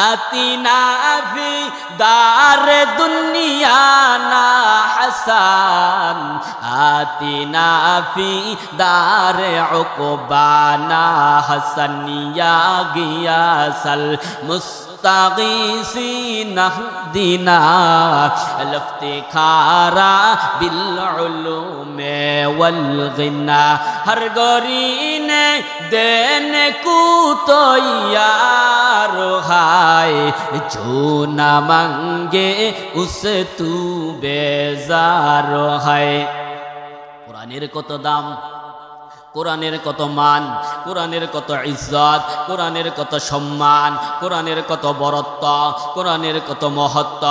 আতিনা ফি দার দুনিয়া না হাসান আতিনা ফি দার উকবানা হাসানিয়া গিয়াসাল মুস্তাগীসিন দিনা লফতিখারা বিল উলুমে ওয়াল গিনা হর গরিনে দেন কুতো यार हाय जो न मांगे उसे तू बेजार है कुरानेर कत दाम কোরআনের কত মান কোরআনের কত ইজ্জত কোরআনের কত সম্মান কোরআনের কত বরত্ব কোরআনের কত মহত্ব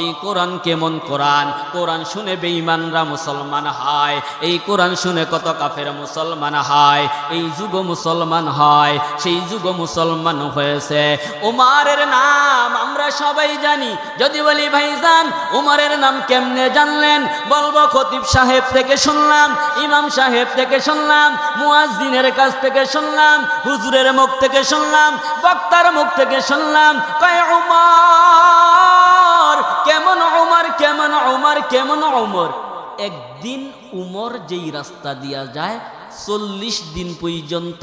এই কোরআন কেমন কোরআন কোরআন শুনে বেঈমানরা মুসলমান হয় এই কোরআন শুনে কত কাফের মুসলমান হয় এই যুগ মুসলমান হয় সেই যুগ মুসলমান হয়েছে উমরের নাম আমরা সবাই জানি যদি বলি ভাইজান উমরের নাম কেমনে জানলেন বলবো খতিব সাহেব থেকে শুনলাম ইমাম সাহেব থেকে শুনলাম মুয়াজ্জিনের কাছ থেকে শুনলাম হুজুরের মুখ থেকে শুনলাম বক্তার মুখ থেকে শুনলাম কয় উমর কেমন উমর কেমন উমর কেমন উমর একদিন উমর যেই রাস্তা দিয়া যায় 40 দিন পর্যন্ত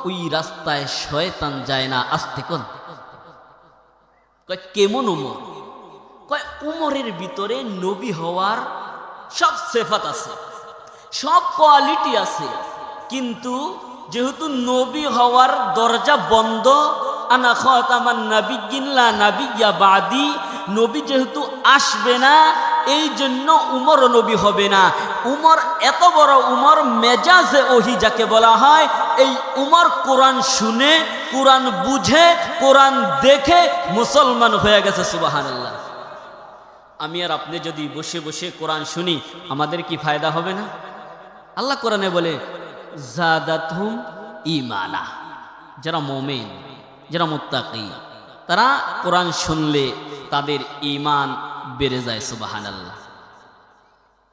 ওই রাস্তায় শয়তান যায় না আস্তে কোন কয় কেমন উমর কয় উমরের ভিতরে নবী হওয়ার সব সিফাত আছে সব কোয়ালিটি আছে কিন্তু যেহেতু নবী হওয়ার দরজা বন্ধ আনা খাতামান নাবিয়্যিন লা নাবিয়্যা বাদি নবী যেহেতু আসবে না এই জন্য উমর নবী হবে না উমর এত বড় উমর মেজাজে ওহী যাকে বলা হয় এই উমর কোরআন শুনে কোরআন বুঝে কোরআন দেখে মুসলমান হয়ে গেছে সুবহানাল্লাহ আমি আর আপনি যদি বসে বসে কোরআন শুনি আমাদের কি ফায়দা হবে না আল্লাহ কোরআনে বলে জাদাতহুম ঈমানা যারা মুমিন যারা মুত্তাকি তারা কোরআন শুনলে তাদের ঈমান বেড়ে যায় সুবহানাল্লাহ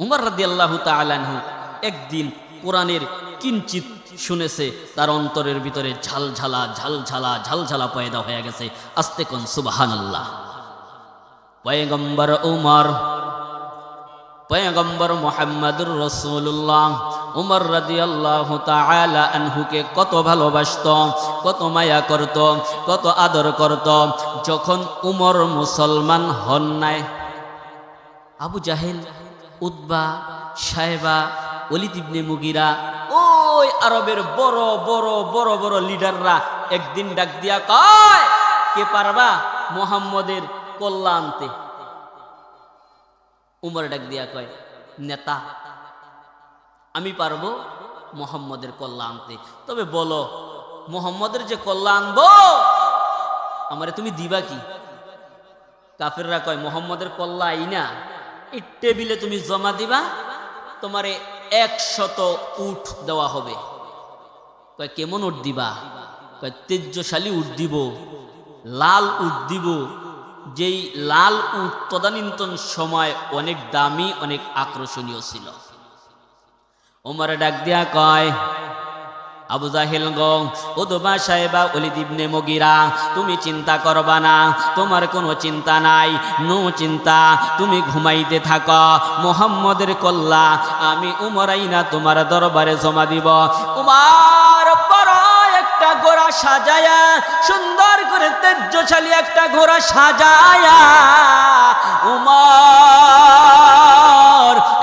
উমর রাদিয়াল্লাহু তাআলা আনহু একদিন কোরআনের কিঞ্চিত শুনেছে তার অন্তরের ভিতরে ঝালঝালা পয়দা হয়ে গেছে আস্তে কোন সুবহানাল্লাহ পয়গম্বর উমর পয়গম্বর মুহাম্মদুর রাসূলুল্লাহ উমর রাদিয়াল্লাহু তাআলা আনহুকে কত ভালোবাসত কত মায়া করত কত আদর করত যখন উমর মুসলমান হন নাই আবু জাহেল উতবা শায়বা ওলীদ ইবনে মুগিরা ওই আরবের বড় বড় বড় বড় লিডাররা একদিন ডাক দিয়া কয় কে পারবা মুহাম্মদের কল্লা আনতে উমর ডাক দিয়া কয় নেতা আমি পারবো মুহাম্মদের কল্লা আনতে তবে বলো মুহাম্মদের যে কল্লা আনবো আমারে তুমি দিবা কি কাফেররা কয় মুহাম্মদের কল্লা আইনা এই টেবিলে তুমি জমা দিবা তোমারে 100 উট দেওয়া হবে কয় কেমন উট দিবা কয় তেজস্বালী উট দিব লাল উট দিব যেই লাল উট তদানীন্তন সময় অনেক দামি অনেক আকর্ষণীয় ছিল ওমর ডাক দিয়া কয় আবু জাহেল গো উতবা শায়বা ওলীদ ইবনে মুগিরা তুমি চিন্তা করবা না তোমার কোনো চিন্তা নাই নো চিন্তা তুমি ঘুমাইতে থাকো মুহাম্মদের কল্লা আমি উমর আইনা তোমার দরবারে জমা দিব উমর বড় একটা ঘোড়া সাজায়া সুন্দর করে তেজস্বালী একটা ঘোড়া সাজায়া উমর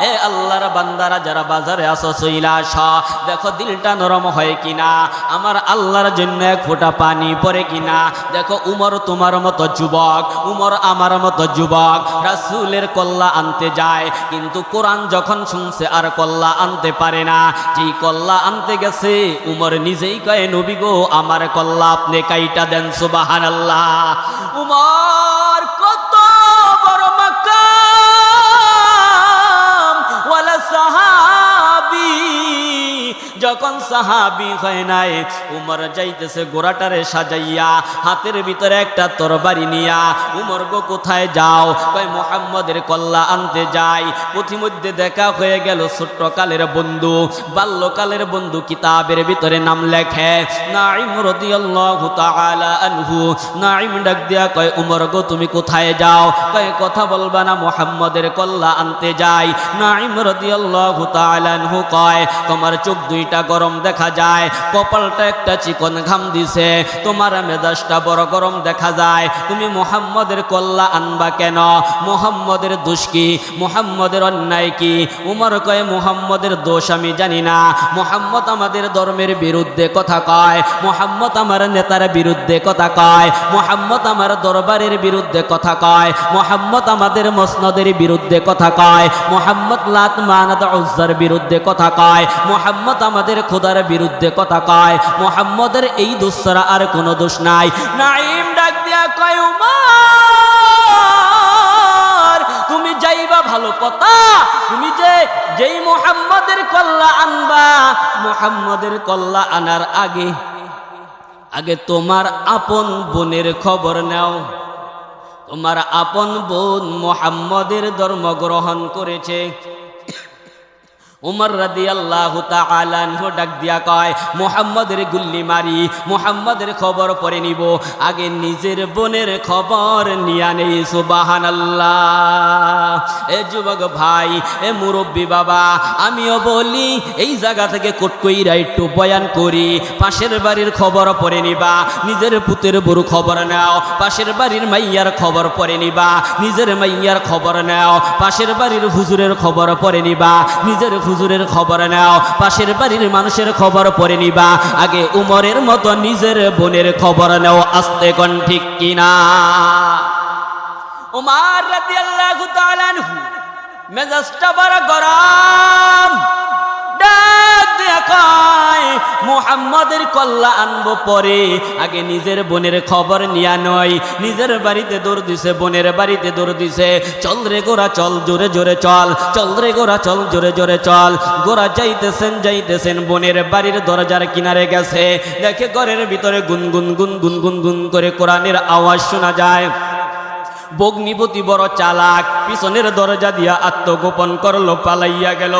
এ আল্লাহর বান্দারা যারা বাজারে আসো চইলা আসো দেখো দিলটা নরম হয় কিনা আমার আল্লাহর জন্য এক ফোঁটা পানি পড়ে কিনা দেখো উমর তোমার মতো যুবক উমর আমার মতো যুবক রাসূলের কল্লা আনতে যায় কিন্তু কোরআন যখন শুনছে আর কল্লা আনতে পারে না যেই কল্লা আনতে গেছে উমর নিজেই কয় নবী গো আমার কল্লা আপনি কাইটা দেন সুবহানাল্লাহ উমর কত বড় মাকাম ওয়ালা সাহাবী যখন সাহাবী হয় নাই, উমর যাইতেছে ঘোড়াটারে সাজাইয়া, হাতের ভিতরে একটা তরবারি নিয়া। উমর গো কোথায় যাও? কয় মুহাম্মদের কল্লা আনতে যাই। পথিমধ্যে দেখা হয়ে গেল ছোট্ট কালের বন্ধু, বাল্যকালের বন্ধু, কিতাবের ভিতরে নাম লেখে নাঈম রাদিয়াল্লাহু তাআলা আনহু। নাঈম ডাক দিয়া কয় উমর গো তুমি কোথায় যাও? কয় কথা বলবা না, মুহাম্মদের কল্লা আনতে যাই। নাঈম রাদিয়াল্লাহু তাআলা আনহু কয় তোমার চোখ দুইটা গরম দেখা যায়, কপালটা একটা চিকন ঘাম দিছে, তোমার মেজাজটা বড় গরম দেখা যায়, তুমি মুহাম্মদের কল্লা আনবা কেন? মুহাম্মদের দোষ কি? মুহাম্মদের অন্যায় কি? উমর কয় মুহাম্মদের দোষ আমি জানি না, মুহাম্মদ আমাদের ধর্মের বিরুদ্ধে কথা কয়, মুহাম্মদ আমার নেতার বিরুদ্ধে কথা কয়, মুহাম্মদ আমার দরবারের বিরুদ্ধে কথা কয়, মুহাম্মদ আমাদের মসনদের বিরুদ্ধে কথা কয়, মুহাম্মদ লাত মানাত উজ্জার বিরুদ্ধে কথা কয়, মুহাম্মদ আমাদের খোদার বিরুদ্ধে কথা কয়, মুহাম্মদের এই দোষ ছাড়া আর কোনো দোষ নাই। নাঈম ডাক দিয়া কয় উমর তুমি যাইবা ভালো কথা, তুমি যেই মুহাম্মদের কল্লা আনবা, মুহাম্মদের কল্লা আনার আগে তোমার আপন বোনের খবর নাও। তোমার আপন বোন মুহাম্মদের ধর্ম গ্রহণ করেছে। উমর রাদিয়াল্লাহু তাআলা আনহু ডাক দিয়া কয় মুহাম্মদের গুল্লি মারি, মুহাম্মদের খবর পরে নিব, আগে নিজের বোনের খবর নিয়া নেই। সুবহানাল্লাহ। এ যুবক ভাই, এ মুরব্বী বাবা, আমিও বলি এই জায়গা থেকে কটকইরা একটু বয়ান করি, পাশের বাড়ির খবর পরে নিবা, নিজের পুতের বড় খবর নাও, পাশের বাড়ির মাইয়ার খবর পরে নিবা, নিজের মাইয়ার খবর নাও, পাশের বাড়ির হুজুরের খবর পরে নিবা, নিজের হুজুরের খবর নাও, পাশের বাড়ির মানুষের খবর পরে নিবা, আগে উমরের মতো নিজের বোনের খবর নাও। আস্তে কোন ঠিক কিনা? উমর রাদিয়াল্লাহু তাআলা আনহু মেজাজটা বড় গরম, ডাক দিয়া কয় মুহাম্মদের কল্লা আনবো পরে, আগে নিজের বোনের খবর নিয়া নয়। নিজের বাড়িতে দৌড় দিছে, বোনের বাড়িতে দৌড় দিছে। চল রে গোরা চল, জোরে জোরে চল, চল রে গোরা চল, জোরে জোরে চল। গোরা যাইতেছেন বোনের বাড়ির দরজার কিনারে গেছে, দেখে ঘরের ভিতরে গুনগুন গুনগুন গুনগুন করে কোরআনের আওয়াজ শোনা যায়। ভগ্নিপতি বড় চালাক, পিছনের দরজা দিয়া আত্মগোপন করলো, পালাইয়া গেল।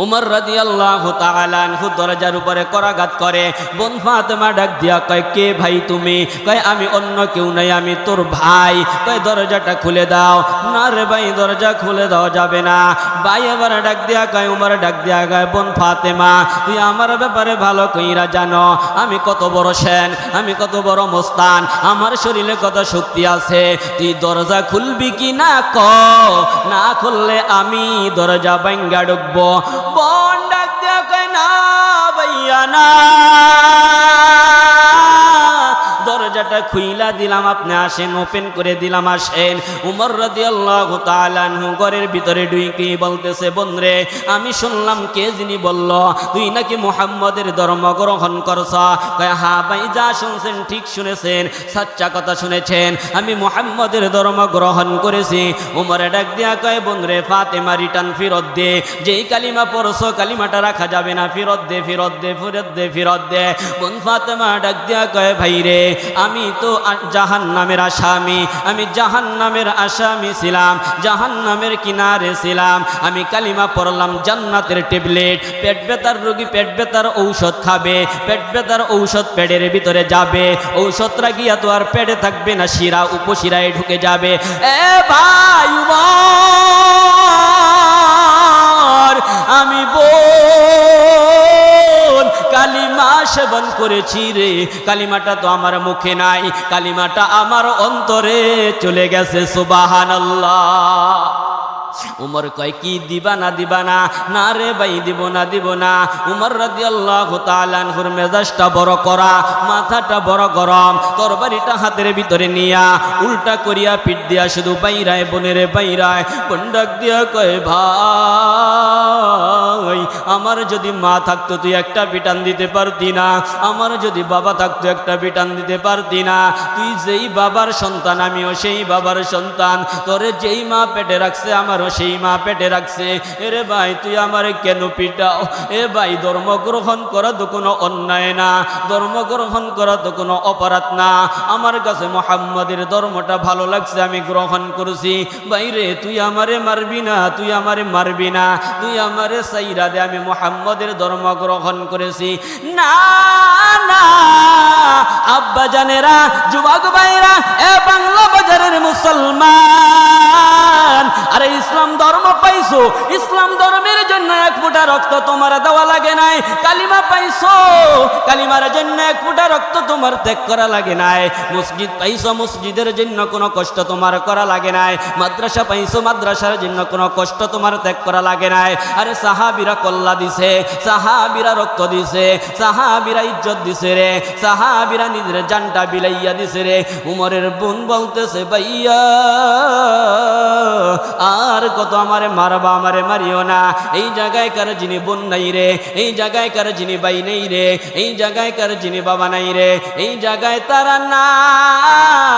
উমর রাদিয়াল্লাহু তাআলা আনহু দরজার উপরে করাঘাত করে। বোন ফাতেমা ডাক দিয়া কয় কে ভাই তুমি? কয় আমি অন্য কেউ নাই, আমি তোর ভাই। কয় দরজাটা খুলে দাও। না রে ভাই, দরজা খুলে দেওয়া যাবে না। ভাই এবার ডাক দিয়া কয়, উমর ডাক দিয়া কয় বোন ফাতেমা তুই আমার ব্যাপারে ভালো কইরা জানো, আমি কত বড় সেন, আমি কত বড় মোস্তান, আমার শরীরে কত শক্তি আছে, তুই দরজা খুলবি কি না ক, না খুললে আমি দরজা ভাঙ্গা ঢুকবো। বোন ডাক দিয়া কয় না ভাইয়া না, দরজাটা খুইলা দিলাম, আপনি আসেন, ওপেন করে দিলাম, আসেন। উমর রাদিয়াল্লাহু তাআলা আনহু ঘরের ভিতরে ঢুকে বলতেছে বোনরে আমি শুনলাম কে যিনি বলল তুই নাকি মুহাম্মদের ধর্ম গ্রহণ করছ। কয় হ্যাঁ ভাই, যা শুনছেন ঠিক শুনেছেন, সচ্চা কথা শুনেছেন, আমি মুহাম্মদের ধর্ম গ্রহণ করেছি। উমরে ডাক দিয়া কয় বোনরে ফাতেমা রিটার্ন ফেরত দে, যেই কালিমা পড়ছো কালিমাটা রাখা যাবে না, ফেরত দে, ফেরত দে, ফেরত দে, ফেরত দে। বোন ফাতেমা ডাক দিয়া কয় ভাই রে, আমি তো জাহান্নামের আসামি, আমি জাহান্নামের আসামি ছিলাম, জাহান্নামের কিনারে ছিলাম, আমি কালিমা পড়লাম, জান্নাতের ট্যাবলেট, পেট ব্যথার রোগী পেট ব্যথার ঔষধ খাবে, পেট ব্যথার ঔষধ পেটের ভিতরে যাবে, ঔষধটা গিয়া তো আর পেটে থাকবে না, শিরা উপশিরায় ঢুকে যাবে। এ ভাই উমর, আমি বোন কালিমা সেবন করেছি রে, কালিমাটা তো আমার মুখে নাই, কালিমাটা আমার অন্তরে চলে গেছে। সুবহানাল্লাহ। উমর কয় কি দিবা না, দিবা না? না রে ভাই, দিব না, দিব না। উমর রাদিয়াল্লাহু তাআলা আনহুর মেজাজটা বড় করা, মাথাটা বড় গরম, তরবারিটা হাতের ভিতরে নিয়া উল্টা করিয়া পিঠ দিয়া শুধু বাইরায় বোনের বাইরায়। বোন ডাক দিয়া কয় ভাই ভাই, আমার যদি মা থাকতো তুই একটা বিটান দিতে পারতি না? আমার যদি বাবা থাকতো একটা বিটান দিতে পারতি না? তুই যেই বাবার সন্তান আমিও সেই বাবার সন্তান, তোরে যেই মা পেটে রাখছে আমারও সেই মা পেটে রাখছে। এরে ভাই তুই আমারে কেন পিটাও? এ ভাই ধর্ম গ্রহণ করা তো কোনো অন্যায় না, ধর্ম গ্রহণ করা তো কোনো অপরাধ না। আমার কাছে মুহাম্মাদের ধর্মটা ভালো লাগছে, আমি গ্রহণ করছি। বাইরে তুই আমারে মারবি না, তুই আমারে মারবি না, তুই আমারে সাইরা দে, আমি মুহাম্মাদের ধর্ম গ্রহণ করেছি। না না আব্বা জানেরা, যুবক ভাইরা, এ বাংলা বাজারের মুসলমান, আরে ইসলাম ধর্ম পাইছো, ইসলাম ধর্মের জন্য এক ফোঁটা রক্ত তোমার দেওয়া লাগে নাই। কালিমা পাইছো, কালিমার জন্য এক ফোঁটা রক্ত তোমার ত্যাগ করা লাগে নাই। মসজিদ পাইছো, মসজিদের জন্য কোনো কষ্ট তোমার করা লাগে নাই। মাদ্রাসা পাইছো, মাদ্রাসার জন্য কোনো কষ্ট তোমার ত্যাগ করা লাগে নাই। আরে সাহাবীরা কল্লা দিছে, সাহাবীরা রক্ত দিছে, সাহাবীরা ইজ্জত দিছে রে, সাহাবীরা নিজের জানটা বিলাইয়া দিছে রে। উমরের বোন বলতেছে ভাইয়া আর কত আমারে মারবা, আমারে মারিও না। এই জায়গায় কার যিনি বোন নাই রে, এই জায়গায় কার যিনি ভাই নেই রে, এই জায়গায় কার যিনি বাবা নাই রে, এই জায়গায় তারা নাই।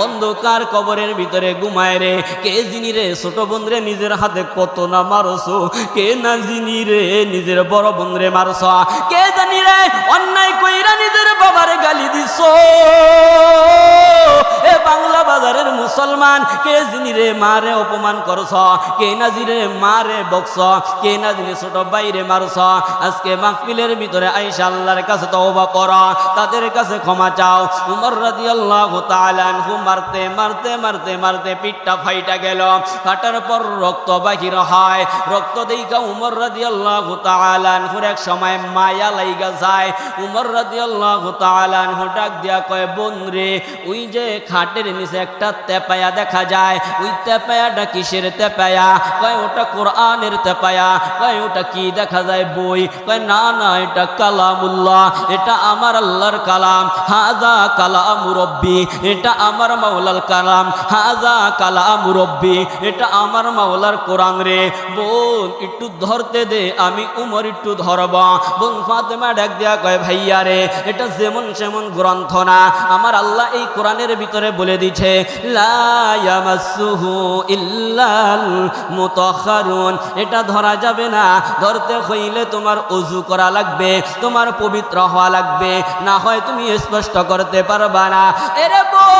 অন্ধকার কবরের ভিতরে ঘুমায় রে। কে যিনি রে ছোট বোন রে নিজের হাতে কত না মারছো, কে না যিনি রে নিজের বড় বোন রে মারছ, কে জানি রে অন্যায় কইরা নিজের বাবারে গালি দিছ। এ বাংলা বাজারের মুসলমান, কে যিনি রে মারে অপমান করছ, কে না যিনি মারে বকছ, কে না যিনি ছোট বাইরে মারছ। আজকে মাহফিলের ভিতরে আয়েশা আল্লাহর কাছে তওবা করো, তাদের কাছে ক্ষমা চাও। উমর রাদিয়াল্লাহু তাআলা আনহু মারতে মারতে মারতে মারতে পিঠটা ফাইটা গেল, ফাটার পর রক্ত বাহির হয়। রক্ত দেইখা উমর রাদিয়াল্লাহু তাআলা আনহুর এক সময় মায়া লাইগা যায়। উমর রাদিয়াল্লাহু তাআলা আনহু ডাক দিয়া কয় বোন রে, ওই যে খাটের নিচে একটা তেপায়া দেখা যায়, ওই তেপায়াটা কিসের তেপায়া? কয় ওটা কোরআনের তেপায়া। কয় ওটা কি দেখা যায়? বই। কয় না না, এটা কালামুল্লাহ, এটা আমার আল্লাহর কালাম। হাজা কালামু রব্বি, এটা আমার মাওলার কালাম। হাজা কালামু রব্বি, এটা আমার মাওলার কোরআন রে। বোন একটু ধরতে দে, আমি উমর একটু ধরব। বোন ফাতেমা ডাক দিয়া কয় ভাইয়া রে, এটা যেমন সেমন গ্রন্থ না, আমার আল্লাহ এই কোরআনের ভিতরে বলে দিছে লা ইয়ামাসসুহু ইল্লাল মুতাহহারুন, এটা ধরা যাবে না। ধরতে হইলে তোমার ওযু করা লাগবে, তোমার পবিত্র হওয়া লাগবে, না হয় তুমি স্পষ্ট করতে পারবা না। এরে বোন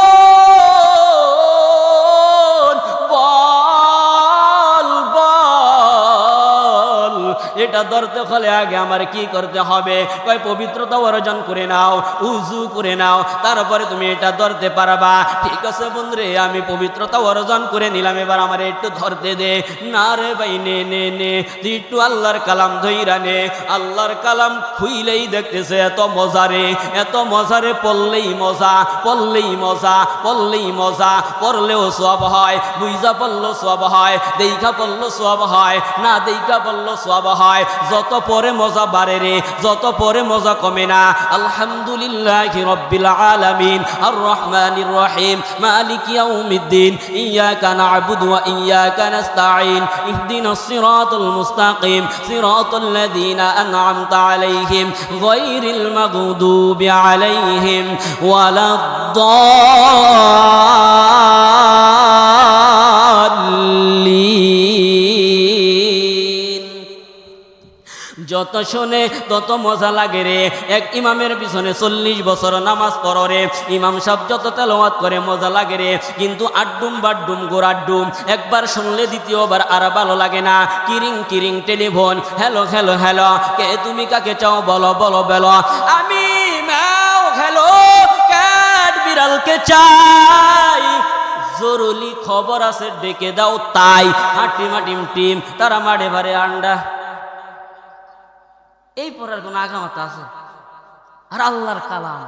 বল বল, এটা ধরতে হলে আগে আমার কি করতে হবে? কয় পবিত্রতা অর্জন করে নাও, উযু করে নাও, তারপরে তুমি এটা ধরতে পারবা। ঠিক আছে বন্ধুরে, আমি পবিত্রতা অর্জন করে নিলাম, এবার আমার একটু ধরতে দে। না রে ভাই, নে নে নে, তুই একটু আল্লাহর কালাম ধইরা নে। আল্লাহর কালাম খুইলেই দেখতেছে এত মজা রে, এত মজা রে, পড়লেই মজা, পড়লেই মজা, পড়লেই মজা, পড়লেও সওয়াব হয়, বুইজা পড়লো সওয়াব হয়, দেইখা পড়লো সওয়াব হয়, না দেইখা পড়লো সওয়াব হয়। যত পরে মজা বাড়ে রে, যত পরে মজা কমে না। আলহামদুলিল্লাহি রাব্বিল আলামিন আর রহমানির রহিম মালিকি ইয়াউমিদ্দিন ইয়াকা না'বুদু ওয়া ইয়াকা নাস্তাঈন ইহদিনাস সিরাতাল মুস্তাকিম সিরাতাল লাযীনা আন'আমতা আলাইহিম গায়রিল মাগদুবি আলাইহিম ওয়ালাদ-দাল্লিন। যত শোনে তত মজা লাগে রে। এক ইমামের পিছনে 40 বছর নামাজ পড়ো রে, ইমাম সাহেব যত তেলাওয়াত করে মজা লাগে রে, কিন্তু আড্ডুম বাড্ডুম গোড়াড্ডুম, একবার শুনলে দ্বিতীয়বার আর ভালো লাগে না। কিরিং কিরিং টেলিফোন, হ্যালো হ্যালো হ্যালো, কে তুমি কাকে চাও বলো বলো বলো, আমি ম্যাও হ্যালো ক্যাট বিড়ালকে চাই, জরুরি খবর আছে ডেকে দাও তাই, হাটিমা টিম টিম তারা মাঠে ভারে আন্ডা। এই পড়ার কোন আগামাতা আছে? আর আল্লাহর কালাম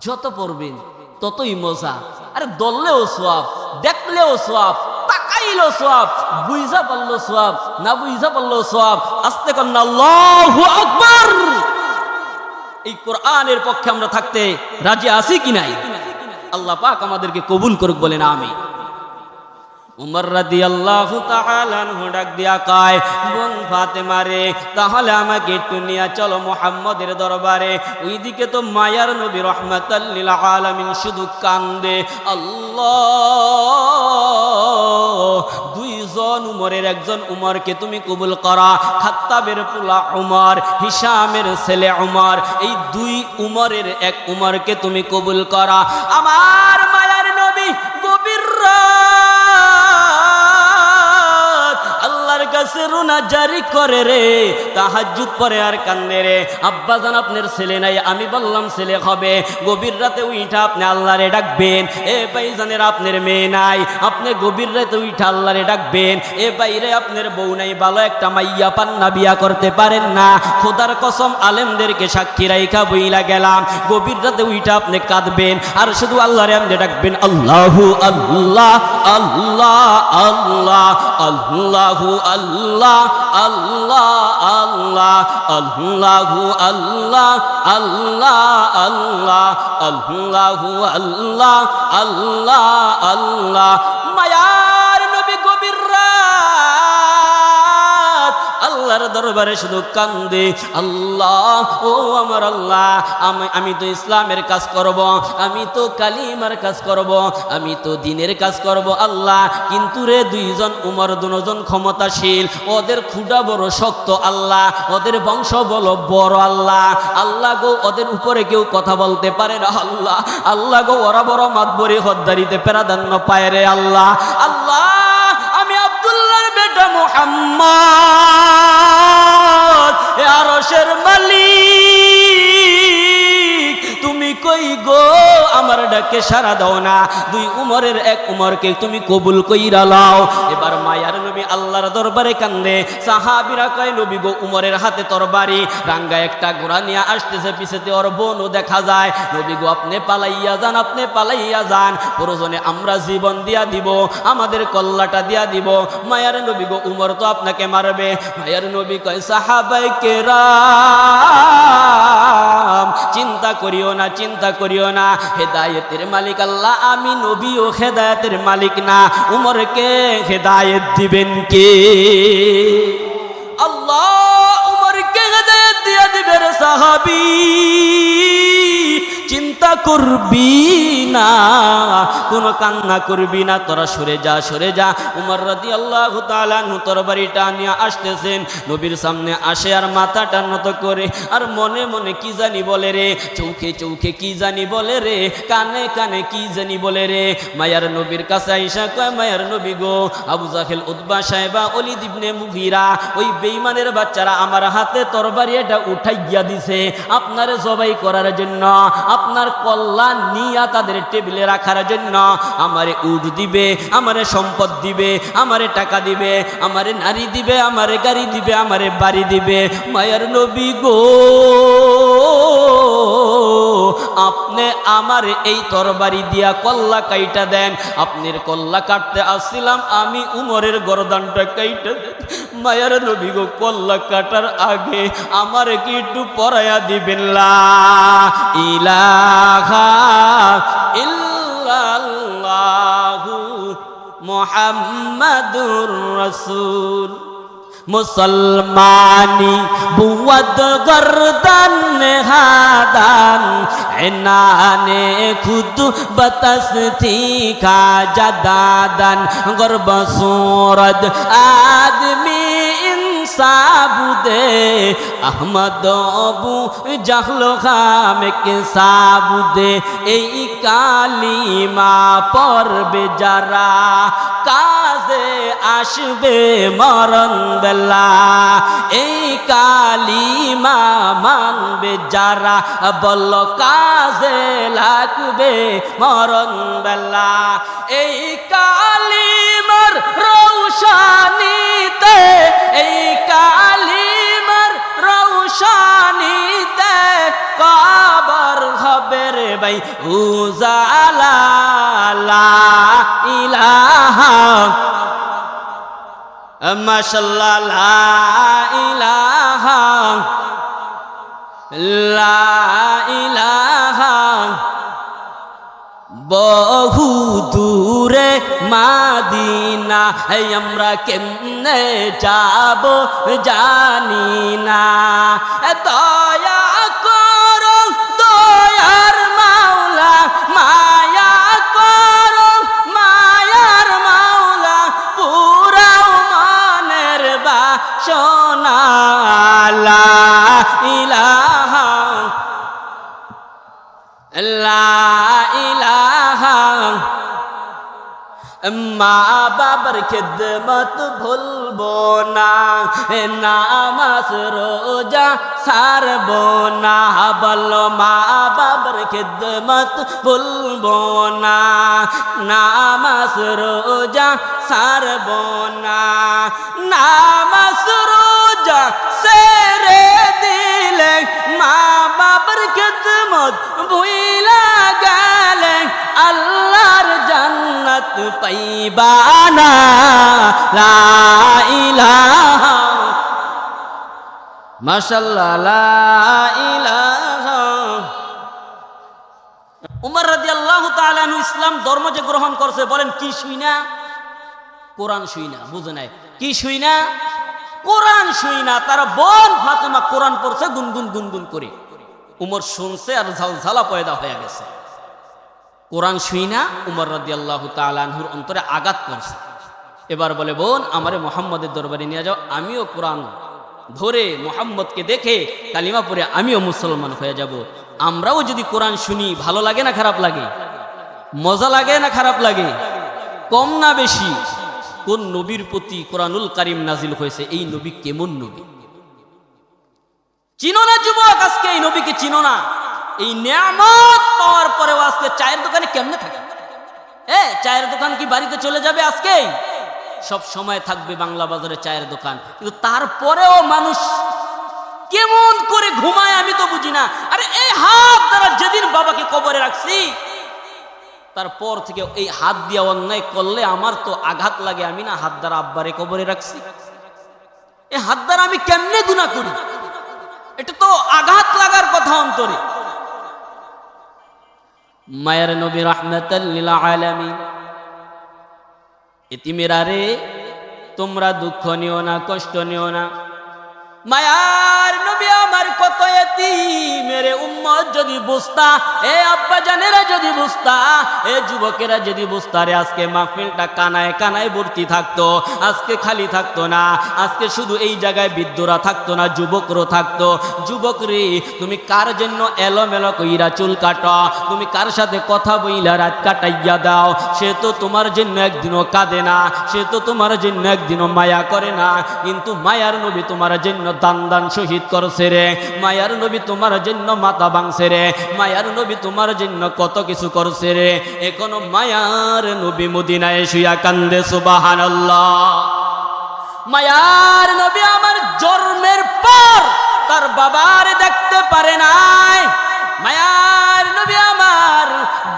যত পড়বেন ততই মজা। আরে দললেও সোয়াব, দেখলেও সোয়াব, তাকাইলেও সোয়াব, বুঝা পারলো সোয়াব, না বুঝা পারলো সোয়াব। আস্তে কন্যা আল্লাহু আকবার। এই কোরআনের পক্ষে আমরা থাকতে রাজি আছি কি নাই? আল্লাহ পাক আমাদেরকে কবুল করুক, বলেন আমিন। উমর রাদিয়াল্লাহু তাআলা আনহু ডাক দিয়া কয়, বোন ফাতেমা রে, তাহলে আমাকে একটু নিয়ে চলো মুহাম্মদের দরবারে। ওইদিকে তো মায়ার নবী রাহমাতাল লিল আলামিন শুধু কান্দে। আল্লাহ, দুইজন উমরের একজন উমরকে তুমি কবুল করা, খাত্তাবের পোলা উমর, হিশামের ছেলে উমর, এই দুই উমরের এক উমরকে তুমি কবুল করা। আমার মায়ার নবী গভীর আল্লাহর কাছে রুনা জারি করে রে, তাহাজ্জুদ পড়ে আর কান্দে রে। আব্বাজান আপনার ছেলে নাই, আমি বললাম ছেলে হবে। গভীর রাতে উইঠা আপনি আল্লাহরে ডাকবেন। এ ভাইজানের আপনার মেয়ে নাই, আপনি গভীর রাতে উইঠা আল্লাহরে ডাকবেন। এ বাইরে আপনার বউ নাই, ভালো একটা মাইয়া পান না, বিয়া করতে পারেন না। খোদার কসম আলেমদেরকে সাক্ষী রাইখা বইলা গেলাম, গভীর রাতে উইঠা আপনি কাঁদবেন আর শুধু আল্লাহরে আপনি ডাকবেন, আল্লাহু আল্লাহ আল্লাহ আল্লাহ আল্লাহু আল্লাহ আল্লাহ আল্লাহ আল্লাহু আল্লাহ আল্লাহ আল্লাহ আল্লাহু আল্লাহ আল্লাহ আল্লাহ। মায়ার নবী গভীর রাত আল্লাহর দরবারে শুধু কান্দে, আল্লাহ ও আমার আল্লাহ, আমি তো ইসলামের কাজ করব, আমি তো কালিমার কাজ করব, আমি তো দ্বীনের কাজ করব আল্লাহ। কিন্তু রে দুইজন উমর দুজন ক্ষমতাশীল, ওদের খুঁটা বড় শক্ত আল্লাহ, ওদের বংশ বলো বড় আল্লাহ। আল্লাহ গো, ওদের উপরে কেউ কথা বলতে পারে না আল্লাহ। আল্লাহ গো, ওরা বড় মাতবরি হদ্দারিতে প্রাধান্য পায় রে আল্লাহ। আল্লাহ, আমি আব্দুল্লাহর বেটা মুহাম্মদ, এ আরশের মালিক, তুমি কই গো? আমার ডাকে সাড়া দাও না। দুই উমরের এক উমরকে তুমি কবুল কইরা লাও। এবার মায়ার নবী আল্লাহর দরবারে কান্দে। সাহাবীরা কয়, নবী গো, উমরের হাতে তরবারি, রাঙ্গা একটা ঘোড়া নিয়ে আসতেছে, পিছেতে ওর বোনও দেখা যায়। নবী গো, আপনি পালাইয়া যান, আপনি পালাইয়া যান, প্রয়োজনে আমরা জীবন দিয়া দিব, আমাদের কল্লাটা দিয়া দিব। মায়ার নবী গো, উমর তো আপনাকে মারবে। মায়ার নবী কয়, সাহাবায়ে কেরাম, চিন্তা করিও না, চিন্তা করিও না, হেদায়েতের মালিক আল্লাহ, আমি নবীও হেদায়েতের মালিক না। উমরকে হেদায়েত দিবেন কে? আল্লাহ উমরকে হেদায়েত দিয়া দিবে রে সাহাবী। চিন্তা করবি না, কোনো কান্না করবি না, তোরা সরে যা, সরে যা। উমর রাদিয়াল্লাহু তাআলা আনহু তরবারিটা নিয়ে আসতেছেন, নবীর সামনে আসে আর মাথাটা নত করে আর মনে মনে কি জানি বলে রে, চোখে চোখে কি জানি বলে রে, কানে কানে কি জানি বলে রে। মায়ার নবীর কাছে আইসা কয়, মায়ার নবী গো, আবু জাহেল, উতবা, সাইবা, ওলীদ ইবনে মুগীরা, ওই বেঈমানের বাচ্চারা আমার হাতে তরবারি এটা উঠাইয়া দিছে আপনারে জবাই করার জন্য, আপনার কল্যাণ নিয়া তাদের টেবিলে রাখার জন্য। আমারে উট দিবে, আমারে সম্পদ দিবে, আমারে টাকা দিবে, আমারে নারী দিবে, আমারে গাড়ি দিবে, আমারে বাড়ি দিবে। মায়ার নবী গো, আপনি আমার এই তরবারি দিয়া কল্লা কাইটা দেন। আপনার কল্লা কাটতে আসছিলাম, আমি উমরের গরদানটা কাইটা দেন। মায়ার নবী গো, কল্লা কাটার আগে আমারে কি একটু পরায়া দিবেন? লা ইলাহা ইল্লাল্লাহু মুহাম্মাদুর রাসূল। মুসলমানি বুয়াদ গর্দান হাদান, এনানে খুদ বতসতি খা জাদাদান, গর্ব সুরদ আদমি সাবুদে, আহমদ আবু জাহল খামেকে সাবুদে। এই কালিমা পড়বে যারা, কাজে আসবে মরণ বেলা। এই কালিমা মানবে যারা, বল কাজে লাগবে মরণ বেলা। এই কালিমার রৌশানীতে, এই কালিমার রৌশানীতে কবর হবে রে ভাই উজালা। লা ইলাহা মাশাআল্লাহ, লা ইলাহা, লা ইলাহা। বহু দূর দূরে মাদিনা, এই আমরা কেমনে যাব জানি না। দয়া করো দয়ার মাওলা, মায়া করো মায়ার মাওলা, পুরাও মনের বাসনা। লা ইলাহা লা ইলাহা, মা বাবার খিদমত ভুলবো না, নামাজ রোজা ছাড়বো না। বলো মা বাবার খিদমত ভুলবো না, নামাজ রোজা ছাড়বো না। নামাজ রোজা ছেড়ে দিলে মা বাবার খিদমত ভুইলা গেলে আল্লাহর জান্নাত পাইবা না। লা ইলাহা মাশাআল্লাহ, লা ইলাহা। উমর রাদিয়াল্লাহু তাআলা আনহু ইসলাম ধর্ম যে গ্রহণ করছে, বলেন কি শুই না? কোরআন শুই না, বুঝে নাই কি শুই না? কোরআন শুই না। তারা বোন ফাতেমা কোরআন পড়ছে গুনগুন গুনগুন করে, উমর শুনছে আর ঝালঝালা পয়দা হয়ে গেছে। কোরআন শুই না উমর রাদিয়াল্লাহু তাআলা আনহুর অন্তরে আঘাত করছে। এবার বলে বোন আমারে মুহাম্মদের দরবারে নিয়ে যাও, আমিও কোরআন ধরে মুহাম্মদকে দেখে কালিমা পড়ে আমিও মুসলমান হয়ে যাব। আমরাও যদি কোরআন শুনি ভালো লাগে না খারাপ লাগে? মজা লাগে না খারাপ লাগে? কম না বেশি? কোন নবীর প্রতি কোরআনুল কারীম নাজিল হয়েছে? এই নবী কেমন নবী চিনো না যুবক? আজকে এই নবীকে চিনো না। এই নিয়ামত পাওয়ার পরেও আজকে চায়ের দোকানে কেমনে থাকে? চায়ের দোকান কি বাড়িতে চলে যাবে? আজকে সব সময় থাকবে বাংলা বাজারে চায়ের দোকান, কিন্তু তারপরেও মানুষ কেমন করে ঘুমায় আমি তো বুঝি না। আরে এই হাত দ্বারা যেদিন বাবাকে কবরে রাখছি তারপর থেকে এই হাত দিয়ে অন্যায় করলে আমার তো আঘাত লাগে। আমি না হাত দ্বারা আব্বারে কবরে রাখছি, এই হাত দ্বারা আমি কেমনে গুনাহ করি? এটা তো আঘাত লাগার কথা অন্তরে। মায়ের নবী রাহমাতাল লিল আলামিন, এতিমেরা রে তোমরা দুঃখ নিও না, কষ্ট নিও না। মায়ার নবী আমার কত এতিমের উম্মত যদি বুঝতা, এ আব্বা জানেরা যদি বুঝতা, এ যুবকেরা যদি বুঝতা রে, আজকে মাহফিলটা কানায় কানায় ভর্তি থাকতো, আজকে খালি থাকতো না। আজকে শুধু এই জায়গায় বৃদ্ধরা থাকতো না, যুবকরও থাকতো। যুবক রে তুমি কার জন্য এলোমেলো কইরা চুল কাটো? তুমি কার সাথে কথা বইলা রাত কাটাইয়া দাও? সে তো তোমার জন্য একদিনও কাঁদে না, সে তো তোমার জন্য একদিনও মায়া করে না। কিন্তু মায়ার নবী তোমার জন্য দান দান শহীদ করছে রে। মায়ার নবী তোমার জন্য মাথা ভাঙছে রে। মায়ার নবী তোমার জন্য কত কিছু করছে রে। এখনো মায়ার নবী মদিনায় শুয়া কান্দে, সুবহানাল্লাহ। মায়ার নবী আমার জন্মের পর তার বাবার দেখতে পারে নাই। মায়ার নবী আমার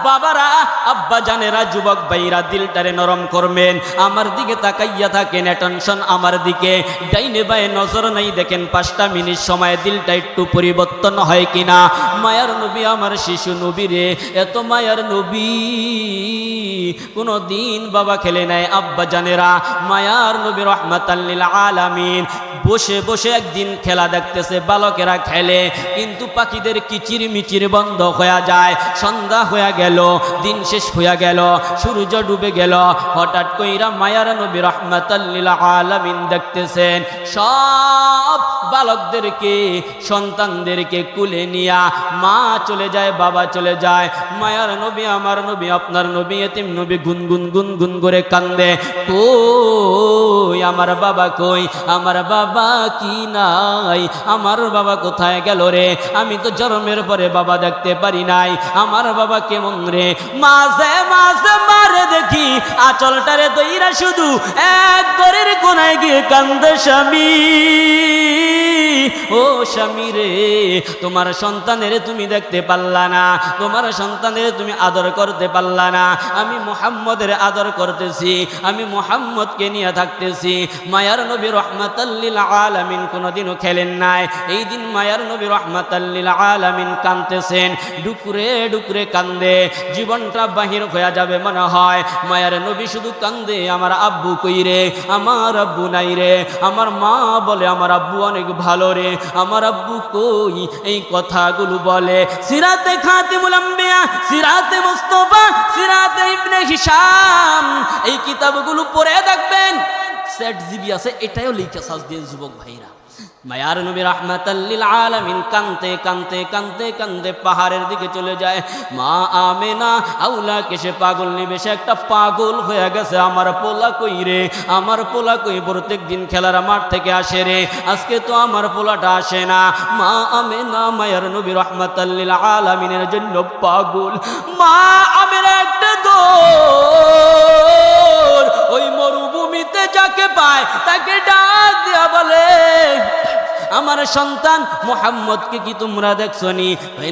বাবারা, আব্বা জানেরা, যুবক ভাইরা দিলটারে নরম করবেন। আমার দিকে তাকাইয়া থাকেন, টেনশন আমার দিকে, ডাইনে বায়ে নজর নাই। দেখেন 5টা মিনিট সময় দিলটা একটু পরিবর্তন হয় কিনা। মায়ার নবী আমার শিশু নবী রে, এত মায়ার নবী কোনো দিন বাবা খেলে নেয়। আব্বা জানেরা, মায়ার নবী রাহমাতাল লিল আলামিন বসে বসে একদিন খেলা দেখতেছে, বালকেরা খেলে, কিন্তু পাখিদের কিচির মিচির বন্ধ হয়ে যায়। সন্ধ্যা হয়ে গেল, দিন শেষ হয়ে গেল, সূর্য ডুবে গেল। হঠাৎ কইরা মায়ার নবী রাহমাতাল লিল আলামিন দেখতেছেন সব বালকদেরকে, সন্তানদেরকে কুলে নিয়া মা চলে যায়, বাবা চলে যায়। মায়ার নবী আমার নবী, আপনার নবী, এতিম নবী গুনগুন গুনগুন করে কান্দে, কই আমার বাবা, কই আমার বাবা কি নাই? আমার বাবা কোথায় গেল রে? আমি তো জন্মের পরে বাবা দেখতে পারি নাই, আমার বাবা কেমন রে? মাঝে মাঝে মারে দেখি আঁচলটারে দইরা শুধু এক ঘরের কোনায় গিয়ে কান্দে স্বামী। ও স্বামী রে, তোমার সন্তানের তুমি দেখতে পারলা না, তোমার সন্তানের তুমি আদর করতে পারলা না, আমি মুহাম্মদের আদর করতেছি, আমি মুহাম্মদকে নিয়ে থাকতেছি। মায়ার নবী রাহমাতাল লিল আলামিন কোনোদিনও খেলেন নাই। এই দিন মায়ার নবী রাহমাতাল লিল আলামিন কাঁদতেছেন, ডুকরে ডুকরে কান্দে, জীবনটা বাহির হয়ে যাবে মনে হয়। মায়ার নবী শুধু কান্দে, আমার আব্বু কই রে, আমার আব্বু নাই রে, আমার মা বলে আমার আব্বু অনেক ভালো রে, আমার আব্বু কই, এই কথাগুলো বলে। সিরাতে খাতিমুল আম্বিয়া, সিরাতে মুস্তাফা, সিরাতে ইবনে হিশাম, এই কিতাবগুলো পড়ে দেখবেন। সেট জিবি আছে, এটাও লিখে সাজ দিয়ে যুবক ভাইরা। মায়ার নবী রাহমাতাল লিল আলামিন কানতে কানতে কানতে কানতে পাহাড়ের দিকে চলে যায়। মা আমেনা আউলাকে সে পাগল নিবে, সে একটা পাগল হয়ে গেছে। আমার পোলা কই রে, আমার পোলা কই, প্রত্যেক দিন খেলার মাঠ থেকে আসে রে, আজকে তো আমার পোলাটা আসে না। মা আমেনা মায়ার নবী রাহমাতাল লিল আলামিনের জন্য পাগল। মা আমেনা একটা দৌড়, ওই মরুভূমিতে যাকে পায় তাকে ডাক দিয়া বলে, আমার সন্তান মুহাম্মদকে কি তোমরা দেখছো নি?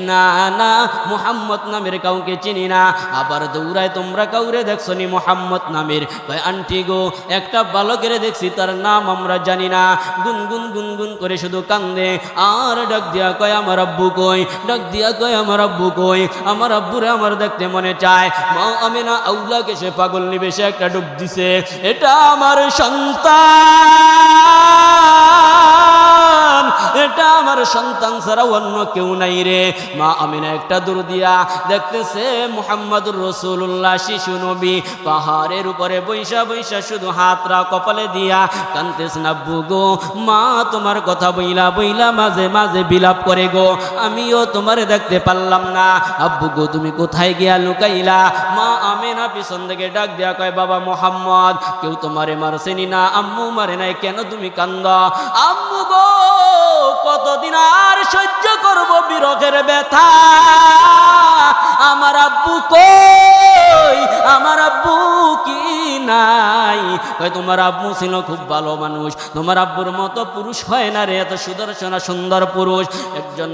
না না, মুহাম্মদ নামের কাউকে চিনি না। আবার দৌড়ায়, তোমরা কাউরে দেখছো নি মুহাম্মদ নামের? ভাই আন্টি গো, একটা বালকের দেখছি, তার নাম আমরা জানি না। গুনগুন গুনগুন করে শুধু কান্দে আর ডাক দিয়া কয় আমার আব্বু কই, ডাক দিয়া কয় আমার আব্বু কই, আমার আব্বুরে আমার দেখতে মনে চায়। মা আমিনা আউলাকে সে পাগল নিবে, সে একটা ডুব দিছে, এটা আমার সন্তান, এটা আমার সন্তান ছাড়া অন্য কেউ নাই রে। মা আমিনা একটা দৌড় দিয়া দেখতেছে মুহাম্মদুর রাসূলুল্লাহ শিশু নবী পাহাড়ের উপরে বৈশা বৈশা শুধু হাতরা কপালে দিয়া কানতেছ না। আব্বু গো, মা তোমার কথা বইলা বইলা মাঝে মাঝে বিলাপ করে গো, আমিও তোমারে দেখতে পারলাম না। আব্বু গো, তুমি কোথায় গিয়া লুকাইলা? মা আমিনা পিছন থেকে ডাক দিয়া কয়, বাবা মুহাম্মদ, কেউ তোমারে মারছেনি না, আম্মু মারে নাই, কেন তুমি কান্দা? আম্মু গো, কতদিন আর সহ্য করব বিরহের ব্যথা, আমার আব্বু কই, আমার আব্বু কি নাই? কই তোমার আব্বু ছিল খুব ভালো মানুষ, তোমার আব্বুর মতো পুরুষ হয় না রে, এত সুদর্শন সুন্দর পুরুষ, একজন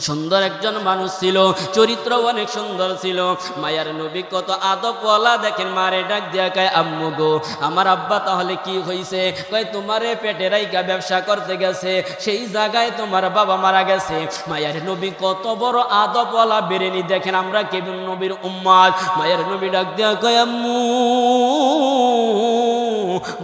সুন্দর একজন মানুষ ছিল, চরিত্র অনেক সুন্দর ছিল। মায়ার নবী কত আদবওয়ালা দেখেন, মারে ডাক দিয়া কয়, আম্মু গো, আমার আব্বা তাহলে কি হইছে? কয় তোমারে পেটে রাইখা ব্যবসা করতে গেছে, সেই জায়গায় তোমার বাবা মারা গেছে। মায়ার নবী কত বড় আদবওয়ালা বেরেনি দেখেন, আমরা কেবল নবীর উম্মত। মায়ার নবী ডাক দিয়া কয়, আম্মু,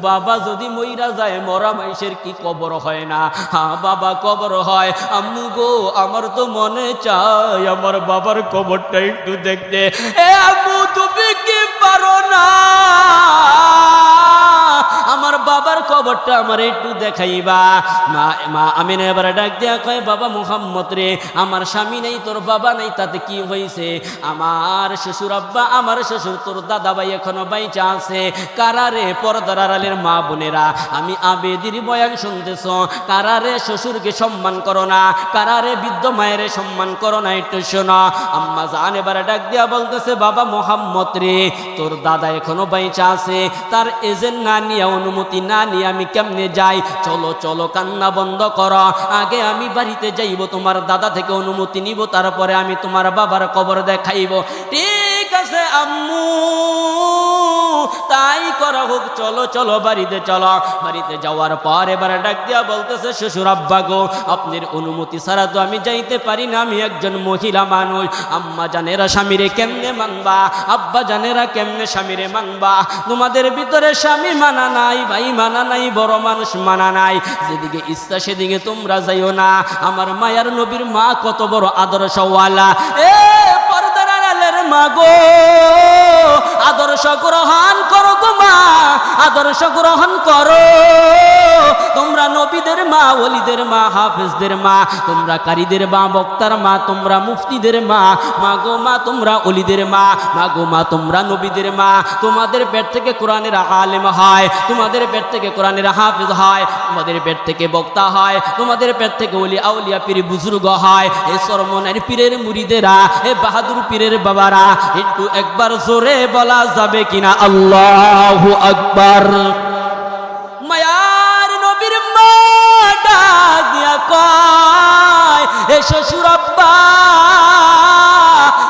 বাবা যদি মইরা যায়, মরা মাইশের কি কবর হয় না? হ্যাঁ বাবা, কবর হয়। আম্মু গো, আমার তো মনে চায় আমার বাবার কবরটা একটু দেখতে। এ আম্মু, তুমি কি পারো না আমার বাবার কবরটা আমার একটু দেখাইবা? মা আমিনা এবার ডাক দিয়া কয়, বাবা মুহাম্মদ রে, আমার স্বামী নেই, তোর বাবা নেই, তাতে কি হয়েছে? আমার শ্বশুর আব্বা, আমার শ্বশুর, তোর দাদা ভাই এখনো বাইচা আছে। কারারে পর্দার আড়ালের মা বোনেরা, আমি আবেদির বয়ান শুনতেছ, কারারে শ্বশুরকে সম্মান করো না, কারারে বৃদ্ধ মায়ের সম্মান করো না, একটু শোনো। আম্মা জান এবার ডাক দিয়া বলতেছে, বাবা মুহাম্মদ রে, তোর দাদা এখনো বাইচা আছে, তার এজেন্ট না নিয়ে, অনুমতি না নিয়ে আমি কেমনে যাই? চলো চলো, কান্না বন্ধ করো, আগে আমি বাড়িতে যাইব, তোমার দাদা থেকে অনুমতি নিব, তারপরে আমি তোমার বাবার কবর দেখাইব। ঠিক আছে আম্মু, তাই করা হোক, চলো চলো বাড়িতে চলো। বাড়িতে যাওয়ার পর এবার ডাক দিয়া বলতেছে, শ্বশুর আব্বা গো, আপনার অনুমতি ছাড়া তো আমি যাইতে পারি না, আমি একজন মহিলা মানুষ। আম্মা জানেরা স্বামীরে কেমনে মানবা, আব্বা জানেরা কেমনে স্বামীরে মানবা? তোমাদের ভিতরে স্বামী মানা নাই, ভাই মানা নাই, বড় মানুষ মানা নাই, যেদিকে ইচ্ছা সেদিকে তোমরা যাইও না। আমার মায়ার নবীর মা কত বড় আদর্শওয়ালা, এ পর্দার আড়ালের মা গো, আদর্শ গ্রহণ করো গো মা, আদর্শ গ্রহণ করো। তোমরা নবীদের মা, ওলিদের মা, হাফেজদের মা, তোমরা কারীদের মা, বক্তার মা, তোমরা মুফতিদের মা, মা গো মা, তোমরা ওলিদের মা, মা গো মা, তোমরা নবীদের মা। তোমাদের পেট থেকে কোরআনের আলেম হয়, তোমাদের পেট থেকে কোরআনের হাফেজ হয়, তোমাদের পেট থেকে বক্তা হয়, তোমাদের পেট থেকে ওলি আউলিয়া পীর বুজুর্গ হয়। এই সরমনের পীরের মুরিদেরা, এ বাহাদুর পীরের বাবারা, একটু একবার জোরে বলা যাবে কিনা আল্লাহু আকবার? মায়ার নবীর মা ডাক দিয়া কয় এ শ্বশুর আব্বা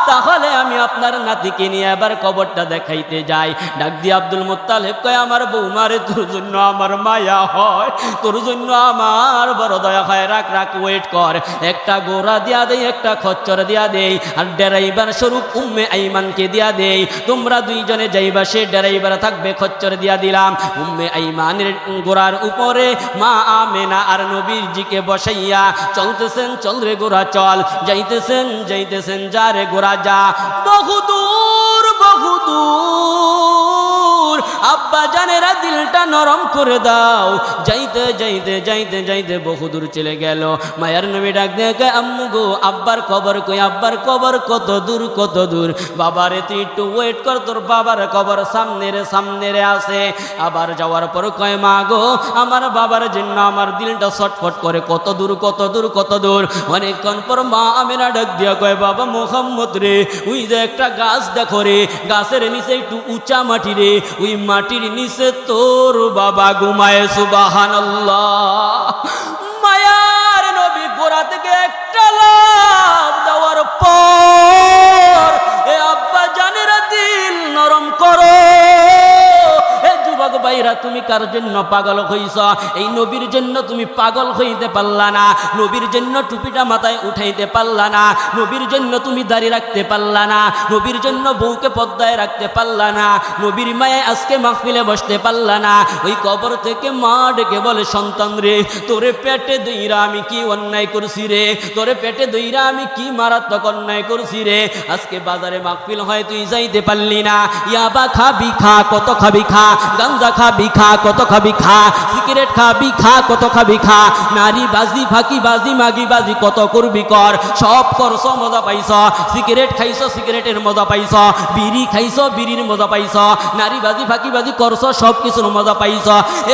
তাহলে আমি আপনার নাতিকে নিয়ে এবার কবরটা দেখাইতে যাই। ডাক দিয়ে আব্দুল মুত্তালিব কয় আমার বৌমারে তোর জন্য আমার মায়া হয়, তোর জন্য আমার বড় দয়া হয়, রাখ রাখ ওয়েট কর, একটা গোরা দিয়া দেই, একটা খচ্চর দিয়া দেই, আর ড্রাইভার স্বরূপ উম্মে আইমানকে দিয়া দেই, তোমরা দুইজনে যাইবা, সে ড্রাইভার থাকবে, খচ্চর দিয়া দিলাম। উম্মে আইমানের গোরার উপরে মা আমেনা আর নবীজিকে বসাইয়া চলতেছেন, চল রে গোরা চল, যাইতেছেন যাইতেছেন, যা রে গোরা যা, বহুদূর বহুদূর, আব্বা জানেরা দিলটা নরম করে দাও, যাইতে যাইতে যাইতে যাইতে বহুদূর চলে গেল। মায়ার নবী ডাক দেখে আম্মু গো আব্বার কবর কই, আব্বার কবর কত দূর কত দূর, বাবারে তুই একটু ওয়েট কর, তোর বাবার কবর সামনে রে আছে। আবার যাওয়ার পর কয় মা গো আমার বাবার জন্য আমার দিলটা ছটফট করে, কত দূর কত দূর কত দূর। অনেকক্ষণ পর মা আমেনা ডাক দিয়া কয় বাবা মুহাম্মদ রে, ওই যে একটা গাছ দেখো রে, গাছের নিচে একটু উঁচা মাটি রে, ওই মাটির নিচে তোর বাবা ঘুমায়। সুবহানাল্লাহ। মায়ার নবী গোরা থেকে একটা লাফ দেওয়ার পর এ আব্বা জানেরা দিল নরম করো। যুবক ভাইরা তুমি কার জন্য পাগল হইছ? এই নবীর জন্য তুমি পাগল হইতে পারলা না, নবীর জন্য টুপিটা মাথায় উঠাইতে পারলা না, নবীর জন্য তুমি দাঁড়িয়ে রাখতে পারলা না, নবীর জন্য বউকে পর্দায় রাখতে পারলা না, নবীর মায়ে আজকে মাহফিলে বসতে পারলা না। ওই কবর থেকে মা ডেকে বলে সন্তান রে, তোরে পেটে দইরা আমি কি অন্যায় করছি রে, তোরে পেটে দইরা আমি কি মারাত্মক অন্যায় করছি রে, আজকে বাজারে মাহফিল হয় তুই যাইতে পারলি না, ইয়াবা খাবি খা, কত খাবি খা, গাঞ্জা খাবি খা, কত খাবি খা, সিগারেট খাবি খা, কত খাবি খা, নারী বাজি ফাঁকি বাজি মাগি বাজি কত করবি কর, সব করছ মজা পাইছ, সিগারেট খাইছ সিগারেটের মজা পাইছ, বিড়ি খাইছ বিড়ির মজা পাইছ, নারী বাজি ফাঁকি বাজি করছ, সব কিছুর মজা পাইছ,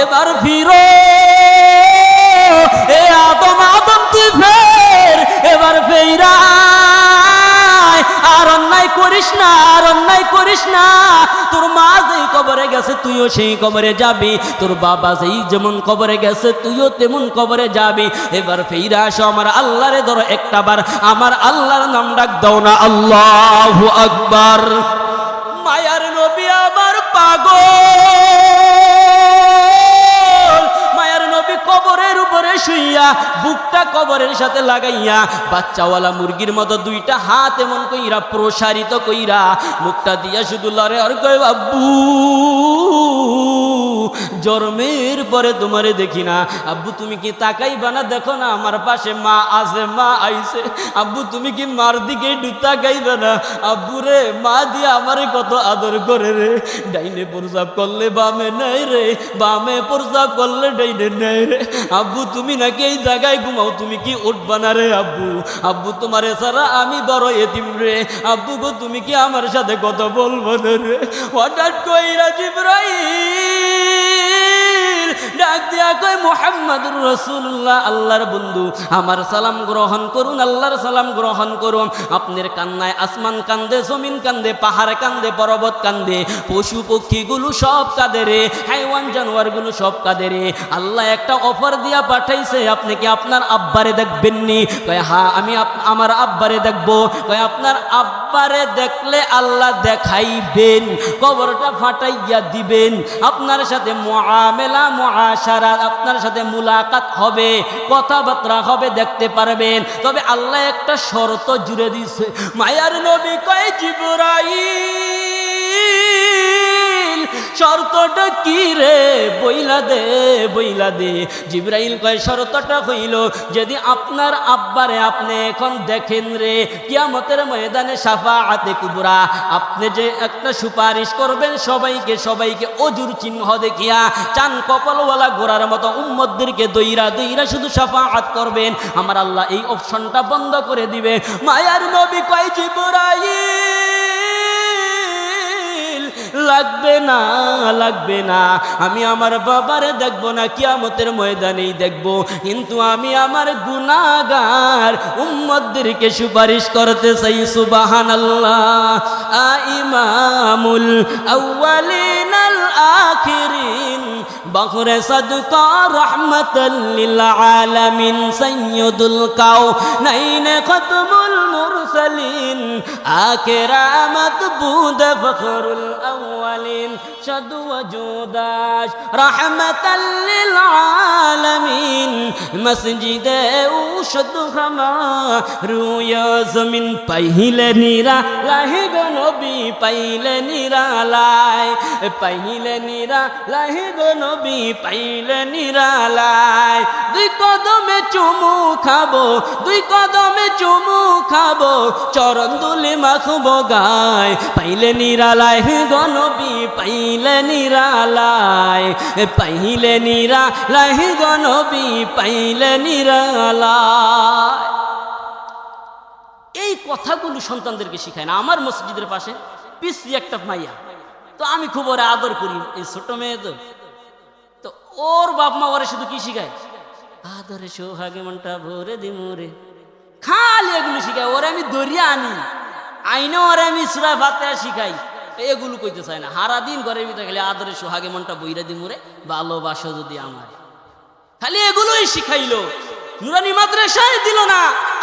এবার ফিরো এ আদম আদম তুই ফের, এবার ফেরা আর অন্যায় করিস না, আর অন্যায় করিস না, তোর মা যেই কবরে গেছে তুইও সেই কবরে যাবি, তোর বাবা যেই যেমন কবরে গেছে তুইও তেমন কবরে যাবি, এবার ফিরে আসো আমার আল্লাহরে ধরো, একটা বার আমার আল্লাহর নাম ডাক দাও না, আল্লাহু আকবার। মায়ার নবী আমার পাগল, মায়ার নবী কবরের উপরে শুইয়া বুকটা কবরের সাথে লাগাইয়া বাচ্চাওয়ালা মুরগির মতো দুইটা হাত এমন কইরা প্রসারিত কইরা মুখটা দিয়া শুধু লড়ে আর কয় আব্বু জন্মের পরে তোমারে দেখি না, আব্বু তুমি কি তাকাইবা না, দেখো না আমার পাশে মা আছে, মা আইছে, আব্বু তুমি কি মার দিকে একটু তাকাইবা না, আব্বু রে মা দিয়ে আমারে কত আদর করে রে, ডাইনে প্রসাব করলে বামে নাই রে, বামে প্রসাব করলে ডাইনে নাই রে, আব্বু তুমি নাকি এই জায়গায় ঘুমাও, তুমি কি উঠবা না রে আব্বু, আব্বু তোমারে ছাড়া আমি বড় এতিম রে, আব্বু গো তুমি কি আমার সাথে কথা বলবো না রে। হঠাৎ কইরা জিবরাইল ডাক দিয়া কয় মুহাম্মাদুর রাসূলুল্লাহ, আল্লাহর বন্ধু আমার সালাম গ্রহণ করুন, আল্লাহর সালাম গ্রহণ করুন। আপনার কান্নায় আসমান কান্দে, জমিন কান্দে, পাহাড় কান্দে, পর্বত কান্দে, পশু পক্ষীগুলো সব কাঁদে রে, হাইওয়ান জানোয়ারগুলো সব কাঁদে রে। আল্লাহ একটা অফার দিয়া পাঠাইছে, আপনি কি আপনার আব্বারে দেখবেননি? কয় হ্যাঁ আমি আমার আব্বারে দেখবো। কয় আপনার আব্বারে দেখলে আল্লাহ দেখাইবেন, কবরটা ফাটাইয়া দিবেন, আপনার সাথে মুআমেলা মুআশারা, আপনার সাথে মুলাকাত হবে, কথাবার্তা হবে, দেখতে পারবেন। তবে আল্লাহ একটা শর্ত জুড়ে দিয়েছে। মায়ার নবী কয় জিবরাইল শর্তটা কি রে, বইলা দে বইলা দে। জিবরাইল কয় শর্তটা হইল যদি আপনার আব্বারে আপনি এখন দেখেন রে কিয়ামতের ময়দানে শাফাআতে কুবরা, আপনি যে একটা সুপারিশ করবেন সবাইকে সবাইকে অজুর চিহ্ন দেখিয়া চান কপালওয়ালা গোরার মতো উম্মতদেরকে দইরা দইরা শুধু শাফাআত করবেন, আমার আল্লাহ এই অপশনটা বন্ধ করে দিবে। মায়ার নবী কয় জিবরাইল লাগবে না লাগবে না, আমি আমার বাবারে দেখবো না, কিয়ামতের ময়দানেই দেখবো, কিন্তু আমি আমার গুনাহগার উম্মতদেরকে সুপারিশ করতে চাই। সুবহানাল্লাহ। ইমামুল আউয়ালিন আল আখিরিন বখরে সদকা রহমাতাল লিল আলামিন সাইয়্যিদুল কাউনাইন খতমুল মুরসালিন আকিরামাত বুদ ফখরুল আউয়ালিন শাদ ওয়াজুদাশ রহমাতাল লিল আলামিন মসজিদে উশদ খামা রুয়া জমিন পাইলে নিরা লাহি গো নবী পাইলে নিরালায় পাইলে নিরালায় গো নবী পাইলে নিরালায় দুই কদমে চুমু খাবো দুই কদমে চুমু খাবো চরণ দুলি মাখবো গায় পাইলে নিরালায় গো নবী পাইলে নিরালায় পাইলে নিরালায় গো নবী পাইলে নিরালায়। এই কথাগুলো সন্তানদেরকে শিখায় না। আমার মসজিদের পাশে পিসি একটা মাইয়া, তো আমি খুব ওরে আদর করি, এই ছোট মেয়ে তো ওর বাপ মা ওরে শুধু কি শিখায়, আদরে সোহাগে মনটা ভরে দিমুরে, খালি এগুলো শিখায়। ওরে আমি দরিয়া আনি আইনে ওরে আমি সূরা ফাতিহা শিখাই, এগুলো কইতে চায় না। সারা দিন ঘরের ভিতরে খালি আদরে সোহাগে মনটা বইরা দিমুরে, ভালোবাসো যদি আমার, খালি এগুলোই শিখাইলো। নুরানি মাদ্রাসায় দিল না,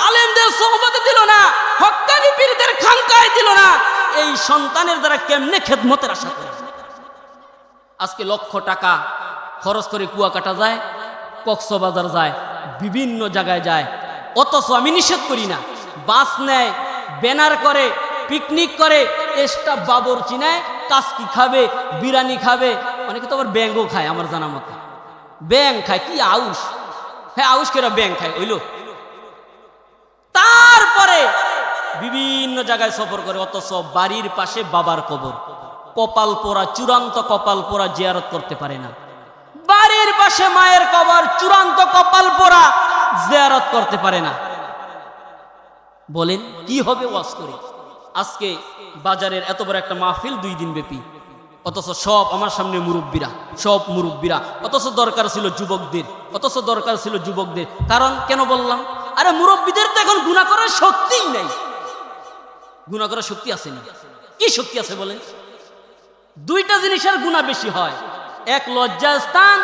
আলেমদের সোহবতে দিল না, হক্কানি পীরদের খানকায় দিল না। এই সন্তানের দ্বারা কেমনে খেদমতের আশা করে? আজকে লক্ষ টাকা খরচ করে কুয়াকাটা যায়, কক্সবাজার যায়, বিভিন্ন জায়গায় যায়, অথচ আমি নিষেধ করি না। বাস নেয়, ব্যানার করে, পিকনিক করে, স্টাফ বাবর চিনায়, কাসকি খাবে, বিরিয়ানি খাবে, অনেকে তো আবার ব্যাঙ্গও খায় আমার জানা মতে। ব্যাং খায় কি আউশ, হ্যাঁ আউশ করে ব্যাং খায় হইল। তারপরে বিভিন্ন জায়গায় সফর করে, অথচ বাড়ির পাশে বাবার কবর, কপাল পোড়া, চূড়ান্ত কপাল পোড়া জিয়ারত করতে পারে না। বাড়ির পাশে মায়ের কবর, চূড়ান্ত কপাল পোড়া জিয়ারত করতে পারে না। বলেন কি হবে ওয়াজ করে? আজকে বাজারের এত বড় একটা মাহফিল 2 দিন ব্যাপী, অথচ সব আমার সামনে মুরব্বীরা, সব মুরব্বীরা, অথচ দরকার ছিল যুবকদের, অথচ দরকার ছিল যুবকদের। কারণ কেন বললাম? আরে মুরব্বীদের তো এখন গুনাহ করার শক্তিই নাই। গুনাহ করার শক্তি আছে না? কি শক্তি আছে বলেন? 2টা জিনিসের গুনাহ বেশি হয়, 1 লজ্জাস্থান,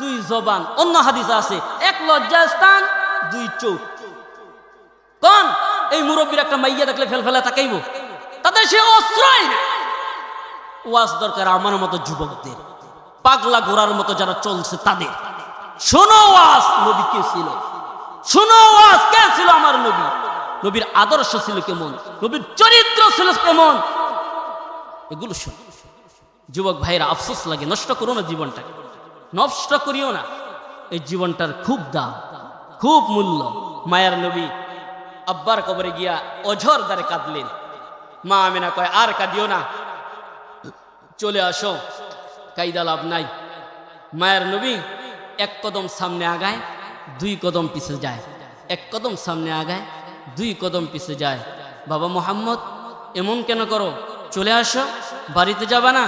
2 জবান। অন্য হাদিসে আছে 1 লজ্জাস্থান, 2 চোখ। কোন এই মুরব্বীর একটা মাইয়া দেখলে ফেলফেলা তাকাইব? তাদের সে অস্ত্রই না। ওয়াজ দরকার আমার মতো যুবকদের, পাগলা ঘোড়ার মতো যারা চলছে তাদের। শোনো ওয়াজ নবী কে ছিল, শোনো ওয়াজ কে ছিল আমার নবী, নবীর আদর্শ ছিল কেমন, নবীর চরিত্র ছিল কেমন, এগুলো শোনো। যুবক ভাইরা আফসোস লাগে, নষ্ট করো না জীবনটাকে, নষ্ট করিও না। এই জীবনটার খুব দাম, খুব মূল্য। মায়ার নবী আব্বার কবরে গিয়া অঝর দ্বারে কাঁদলেন। মা আমেনা কয় আর কাঁদিও না, চলে আসো, কাইদা লাভ নাই। মায়ের নবী 1 কদম সামনে আগায়, 2 কদম পিছে যায়, 1 কদম সামনে আগায়, 2 কদম পিছে যায়। বাবা মোহাম্মদ এমন কেন করো? চলে আসো, বাড়িতে যাবা না?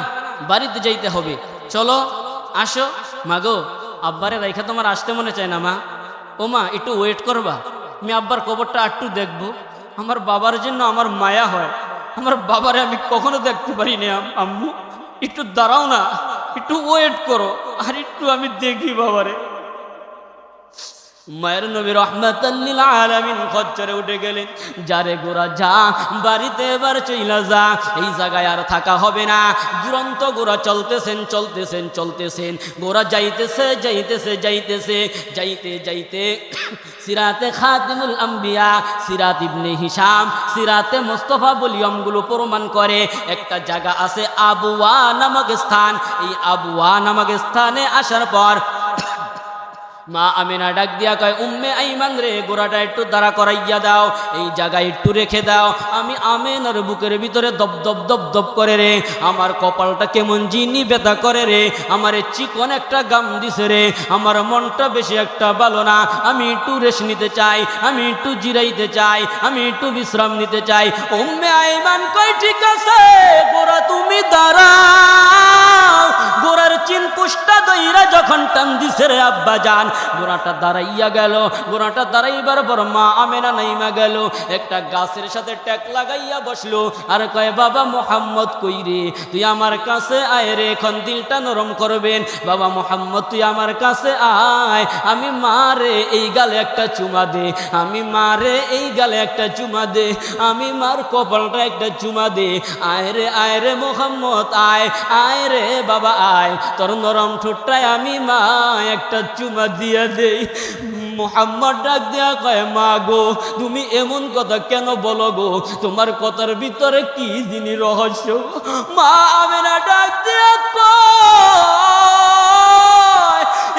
বাড়িতে যাইতে হবে, চলো আসো। মাগো আব্বারে রাইখা তোমার আসতে মনে চায় না মা? ও মা একটু ওয়েট করবা, আমি আব্বার কবরটা একটু দেখবো। আমার বাবার জন্য আমার মায়া হয়, আমার বাবারে আমি কখনো দেখতে পারি না। আম্মু একটু দাঁড়াও না, একটু ওয়েট করো, আর একটু আমি দেখি বাবারে। মায়ের নবী রাহমাতাল লিল আলামিন খচ্চরে উঠে গেলেন। যারে গোরা যা, বাড়িতে এবার চইলা যা, এই জায়গায় আর থাকা হবে না। দুরন্ত গোরা চলতেছেন চলতেছেন চলতেছেন, গোরা যাইতেছে যাইতেছে যাইতেছে, যাইতে যাইতে সিরাতে খাতিমুল আম্বিয়া, সিরাত ইবনে হিশাম, সিরাতে মুস্তাফা বলিয়মগুলো প্রমাণ করে একটা জায়গা আছে আবওয়া নামক স্থান। এই আবওয়া নামক স্থানে আসার পর মা আমেনা ডাক দিয়া কয়, উম্মে আইমান রে, গোড়াটা একটু দাঁড়া করাইয়া দাও, এই জায়গায় একটু রেখে দাও। আমি আমেনার বুকের ভিতরে দপ দপ দপ দপ করে রে, আমার কপালটা কেমন জিনি ব্যথা করে রে, আমার চিকন একটা গাম দিছে রে, আমার মনটা বেশি একটা ভালো না, আমি একটু রেস্ট নিতে চাই, আমি একটু জিরাইতে চাই, আমি একটু বিশ্রাম নিতে চাই। উম্মে আইমান কয় ঠিক আছে গোরা তুমি দাঁড়াও। গোরার চিনকুশটা দইরা যখন টান দিছে রে আব্বা জান। ঘোড়াটা দাঁড়াইয়া গেল, ঘোড়াটা দাঁড়াইবার পর মা আমেনা নাইমা গেল, একটা গাছের সাথে ট্যাক লাগাইয়া বসলো আর কয় বাবা মোহাম্মদ কই রে, তুই আমার কাছে আয় রে, এখন দিলটা নরম করবেন। বাবা মোহাম্মদ তুই আমার কাছে আয়, আমি মারে এই গালে একটা চুমা দে, আমি মারে এই গালে একটা চুমা দে, আমি মার কপালটা একটা চুমা দে। আয় রে মোহাম্মদ আয়, আয় রে বাবা আয়, তোর নরম ঠোঁটটায় আমি মা একটা চুমা দিয়া দেই। মোহাম্মদ ডাক দেয়া কয় মা গো, তুমি এমন কথা কেন বলো গো, তোমার কথার ভিতরে কি জিনি রহস্য? মা আমেনা ডাক দেয়া কয়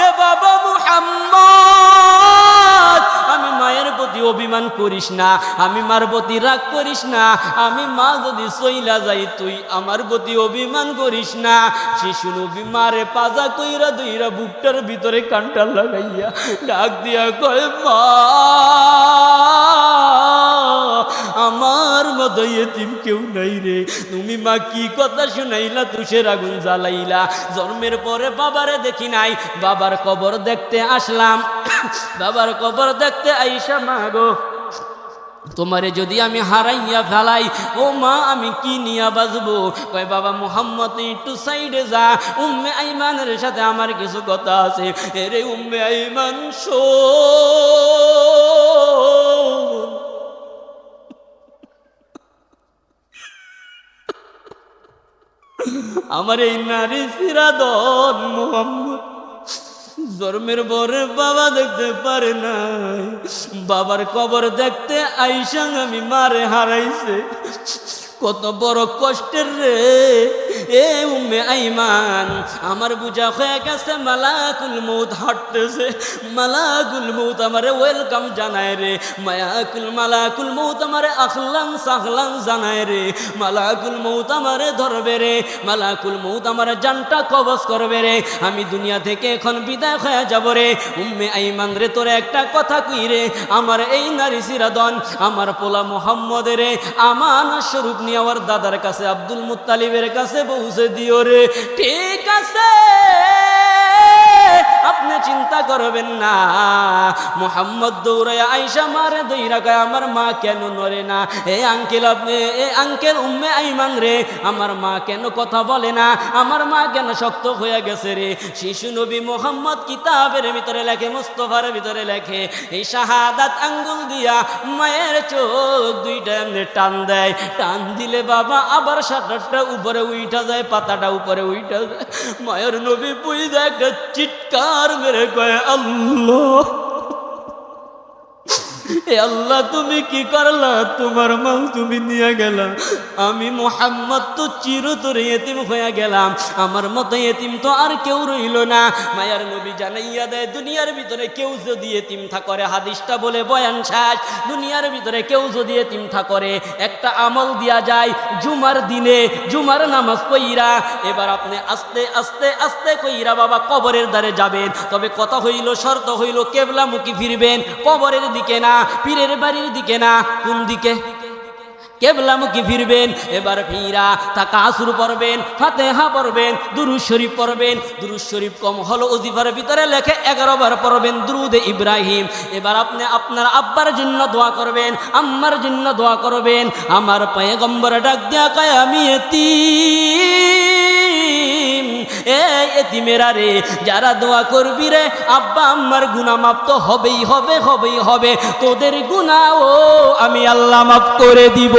এ বাবা মুহাম্মদ, আমি মায়ের প্রতি অভিমান করিস না, আমি মার প্রতি রাগ করিস না, আমি মা যদি চইলা যাই তুই আমার প্রতি অভিমান করিস না। শিশু নবী মারে পাজা কইরা দইরা বুকটার ভিতরে কানটা লাগাইয়া ডাক দিয়া কয় মা, আমার মতো এতিম কেউ নাই রে, তুমি মা কি কথা শুনাইলা, তুষের আগুন জ্বালাইলা। জন্মের পরে বাবারে দেখি নাই, বাবার কবর দেখতে আসলাম, বাবার কবর দেখতে আইসা মা গো তোমারে যদি আমি হারাইয়া ফেলাই, ও মা আমি কি নিয়া বাজবো? কয় বাবা মুহাম্মদ একটু সাইডে যা, উম্মে আইমানের সাথে আমার কিছু কথা আছে। এরে উম্মে আইমান শোন, আমার এই নারী সিরাদন মুহাম্মদ জন্মের পরে বাবা দেখতে পারে নাই, বাবার কবর দেখতে আইসা আমি মারে হারাইছে, কত বড় কষ্টের রে এ উম্মে আইমান। আমার বুঝা হয়ে গেছে মালাকুল মউত হাঁটতেছে, মালাকুল মউত আমারে ওয়েলকাম জানায় রে, মালাকুল মউত আমারে আখলান সাহলান জানায় রে, মালাকুল মউত আমারে ধরবে রে, মালাকুল মউত আমার জানটা কবজ করবে রে, আমি দুনিয়া থেকে এখন বিদায় হয়ে যাব রে। উম্মে আইমান রে তোরে একটা কথা কই রে, আমার এই নারী সিরাদন আমার পোলা মুহাম্মদ রে আমানত স্বরূপ নিয়ে আমার দাদার কাছে আব্দুল মুত্তালিবের কাছে পৌঁছে দিও রে। ঠিক আছে, আপনি চিন্তা করবেন না। মুহাম্মদ দৌড়ায় আইসা মারে দইরা কয় আমার মা কেন নড়ে না? এ আঙ্কেল আপনি, এ আঙ্কেল উম্মে আইমান রে, আমার মা কেন কথা বলে না? আমার মা কেন শক্ত হয়ে গেছে রে? শিশু নবী মুহাম্মদ কিতাবের ভিতরে লেখে, মুস্তফার ভিতরে লেখে, এই শাহাদাত আঙ্গুল দিয়া মায়ের চোখ দুইটা এমনি টান দেয়, টান দিলে বাবা আবার শাটারটা উপরে উইঠা যায়, পাতাটা উপরে উইঠা যায়। মায়ের নবী পুইদা একটা চিৎকার মেরে কয় আল্লাহ, এ আল্লাহ তুমি কি করলা? তোমার মা তুমি নিয়ে গেলা, আমি মুহাম্মদ তো চিরতরে এতিম হয়ে গেলাম, আমার মতো এতিম তো আর কেউ রইল না। মায়ার নবী জানাইয়া দেয় দুনিয়ার ভিতরে কেউ যদি এতিম করে, হাদিসটা বলে বয়ান শেষ, দুনিয়ার ভিতরে কেউ যদি এতিম করে একটা আমল দিয়া যায়, জুমার দিনে জুমার নামাজ পইরা এবার আপনি আস্তে আস্তে আস্তে কইরা বাবা কবরের দ্বারে যাবেন, তবে কথা হইল, শর্ত হইল কেবলামুখী ফিরবেন, কবরের দিকে না, পীরের বাড়ির দিকে না। কোন দিকে? কেবলামুখী ফিরবেন। এবার ফিরা তাকাসুর পড়বেন, ফাতিহা পড়বেন, দুরূদ শরীফ পড়বেন। দুরূদ শরীফ কম হলো ওজিফার ভিতরে লেখে 11 বার পড়বেন দুরূদে ইব্রাহিম। এবার আপনি আপনার আব্বার জন্য দোয়া করবেন, আম্মার জন্য দোয়া করবেন। আমার পয়গম্বর ডাক দেয়া কয় আমি এতিম, এই এতিমেরা রে যারা দোয়া করবি রে, আব্বা আম্মার গুনাহ মাফ তো হবেই হবে, হবেই হবে, তোদের গুনাহও আমি আল্লাহ মাফ করে দিব।